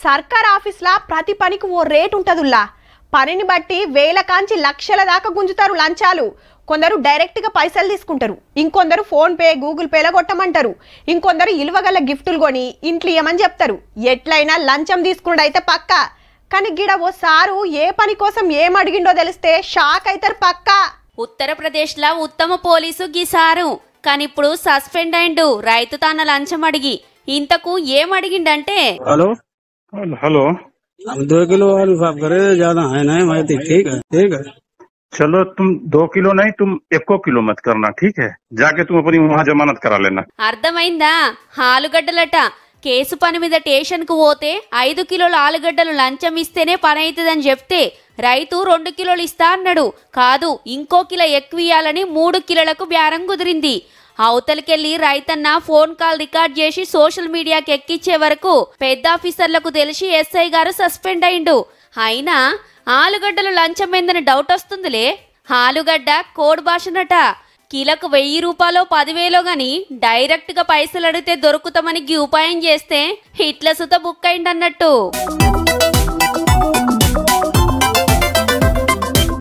సర్కార్ ఆఫీస్లా ప్రతి పనికి ఓ రేట్ ఉంటదుల్లా. పనిని బట్టి వేల కాంచి లక్షల దాకా గుంజుతారు లంచాలు. కొందరు డైరెక్ట్ గా పైసలు తీసుకుంటారు, ఇంకొందరు ఫోన్ పే గూగుల్ పేలో కొట్టమంటారు, ఇంకొందరు ఇలువగల గిఫ్టులు కొని ఇంట్లో ఇయ్యమని చెప్తారు. ఎట్లయినా లంచం తీసుకున్నాడు అయితే పక్కా. కానీ గిడ ఓ సారు ఏ పని కోసం ఏం అడిగిండో తెలిస్తే షాక్ అవుతారు పక్కా. ఉత్తరప్రదేశ్ లా ఉత్తమ పోలీసు గీసారు, కానీ ఇప్పుడు సస్పెండ్ అయిండు రైతు తన లంచం అడిగి. ఇంతకు ఏం అడిగిండంటే, हेलो हेलो। हम 2 किलो आलू साफ करे, ज्यादा है नहीं मैं ठीक है ठीक है। चलो तुम 2 किलो नहीं, तुम 1 किलो मत करना, ठीक है? जाके तुम अपनी वहाँ जमानत करा लेना। అర్థమైందా? ఆలుగడ్డలట. కేసు పని మీద స్టేషన్ కు పోతే 5 కిలోల ఆలుగడ్డలు లంచం ఇస్తేనే పని అవుతుందని చెప్తే రైతు 2 కిలోలు ఇస్తా అన్నాడు. కాదు, ఇంకో కిలో ఎక్కువ ఇయ్యాలని 3 కిలోలకు బేరం కుదిరింది. అవతలికెళ్లి రైతన్న ఫోన్ కాల్ రికార్డ్ చేసి సోషల్ మీడియాకి ఎక్కించే వరకు పెద్ద ఆఫీసర్లకు తెలిసి ఎస్ఐ గారు సస్పెండ్ అయిండు. అయినా ఆలుగడ్డలు లంచమైందని డౌట్ వస్తుందిలే. ఆలుగడ్డ కోడ్ భాషనట. కిలకు 1000 రూపాయలు 10,000 గాని డైరెక్ట్ గా పైసలు అడిగితే దొరుకుతామని ఉపాయం చేస్తే ఇట్ల సుత బుక్ అయిందన్నట్టు.